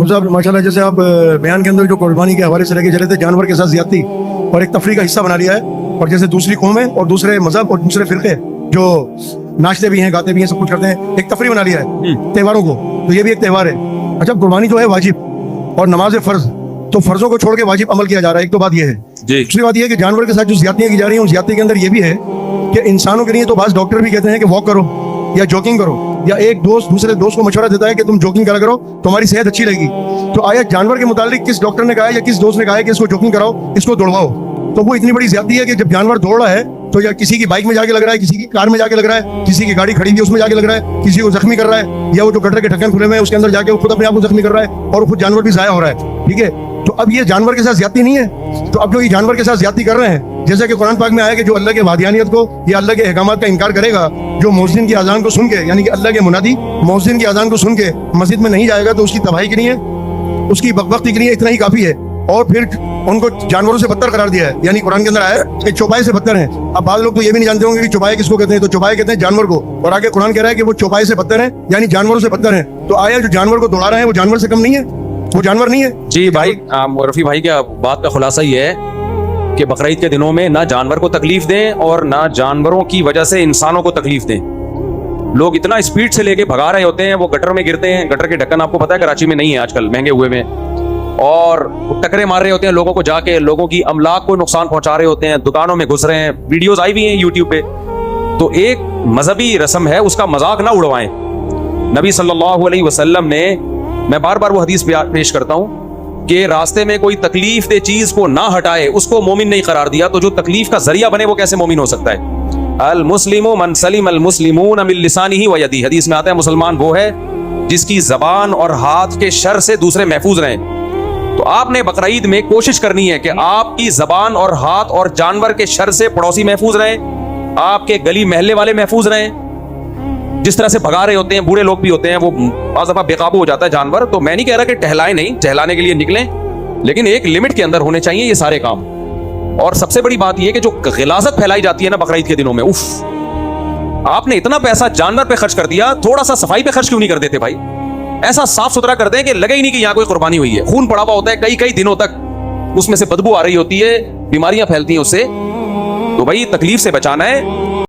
मुझे माशाल्लाह जैसे आप बयान के अंदर जो कुर्बानी के हवाले से लेके चले थे, जानवर के साथ ज्यादती और एक तफरी का हिस्सा बना लिया है। और जैसे दूसरी कौमें और दूसरे मजहब और दूसरे फिरके जो नाचते भी हैं, गाते भी हैं, सब कुछ करते हैं, एक तफरी बना लिया है त्योहारों को। तो ये भी एक त्योहार है। अच्छा, कुर्बानी जो है वाजिब और नमाज फर्ज, तो फर्जों को छोड़ के वाजिब अमल किया जा रहा है। एक तो बात ये है। दूसरी बात ये है कि जानवर के साथ जो ज्यादतियां की जा रही हैं, उन ज्यादती के अंदर ये भी है कि इंसानों के लिए तो बाज़ डॉक्टर भी कहते हैं कि वॉक करो या जॉगिंग करो, या एक दोस्त दूसरे दोस्त को मशवरा देता है कि तुम जॉगिंग करा करो, तुम्हारी सेहत अच्छी रहेगी। तो आया जानवर के मुतालिक किस डॉक्टर ने कहा है या किस दोस्त ने कहा है कि इसको जॉगिंग कराओ, इसको दौड़वाओ? तो वो इतनी बड़ी ज्यादती है कि जब जानवर दौड़ रहा है तो या किसी की बाइक में जाके लग रहा है, किसी की कार में जाके लग रहा है, किसी की गाड़ी खड़ी हुई है उसमें जाके लग रहा है, किसी को जख्मी कर रहा है, या वो जो गटर के ढक्कन खुले हुए हैं उसके अंदर जाके वो खुद अपने आप को जख्मी कर रहा है और खुद जानवर भी जाया हो रहा है। ठीक है, तो अब ये जानवर के साथ ज्यादती नहीं है। तो अब जो ये जानवर के साथ ज्यादती कर रहे हैं, जैसे कि कुरान पाक में आया कि जो अल्लाह के वादियानियत को या अल्लाह के अहकामात का इनकार करेगा, जो मौज़िन की अजान को सुन के, यानी कि अल्लाह के मुनादी मौज़िन की अजान को सुन के मस्जिद में नहीं जाएगा, तो उसकी तबाही के लिए, उसकी बकवक्ती के लिए इतना ही काफी है। और फिर उनको जानवरों से बदतर करार दिया है, यानी कुरान के अंदर आया कि चौपाई से बदतर हैं। अब बाद लोग तो ये भी नहीं जानते होंगे कि चौपाई किसको कहते हैं। तो चौपाई कहते हैं जानवर को, और आगे कुरान कह रहा है कि वो चौपाई से बदतर हैं, यानी जानवरों से बदतर हैं। तो आया जो जानवर को दौड़ा रहे हैं वो जानवर से कम नहीं है? वो जानवर नहीं है? जी भाई, रफी भाई क्या बात का खुलासा ये है कि बकरीद के दिनों में ना जानवर को तकलीफ दें और ना जानवरों की वजह से इंसानों को तकलीफ दें। लोग इतना स्पीड से लेके भगा रहे होते हैं, वो गटर में गिरते हैं। गटर के ढक्कन आपको पता है कराची में नहीं है आजकल, महंगे हुए में, और टकरे मार रहे होते हैं लोगों को, जाके लोगों की अमलाक को नुकसान पहुंचा रहे होते हैं, दुकानों में घुस रहे हैं। वीडियोस आई हुई हैं यूट्यूब पे। तो एक मजहबी रस्म है, उसका मजाक ना उड़वाएं। नबी सल्लल्लाहु अलैहि वसल्लम ने, मैं बार बार वो हदीस पेश करता हूं कि रास्ते में कोई तकलीफ दे चीज को ना हटाए, उसको मोमिन नहीं करार दिया। तो जो तकलीफ का जरिया बने वो कैसे मोमिन हो सकता है? अल मुस्लिमु मन सलिम अल मुस्लिमून मिन लिसानिही व यदिही। हदीस में आता है मुसलमान वो है जिसकी जबान और हाथ के शर से दूसरे महफूज रहें। तो आपने बकरीद में कोशिश करनी है कि आपकी जबान और हाथ और जानवर के शर से पड़ोसी महफूज रहें, आपके गली महल्ले वाले महफूज रहें। जिस तरह से भगा रहे होते हैं, बूढ़े लोग भी होते हैं, वो बाज़ दफा बेकाबू हो जाता है जानवर। तो मैं नहीं कह रहा कि टहलाएं नहीं, टहलाने के लिए निकलें, लेकिन एक लिमिट के अंदर होने चाहिए ये सारे काम। और सबसे बड़ी बात यह कि जो गिलाजत फैलाई जाती है ना बकरीद के दिनों में, उफ, आपने इतना पैसा जानवर पे खर्च कर दिया, थोड़ा सा सफाई पे खर्च क्यों नहीं कर देते भाई? ऐसा साफ सुथरा कर दें कि लगे ही नहीं कि यहाँ कोई कुर्बानी हुई है। खून पड़ा हुआ होता है कई कई दिनों तक, उसमें से बदबू आ रही होती है, बीमारियां फैलती हैं उससे। तो भाई तकलीफ से बचाना है,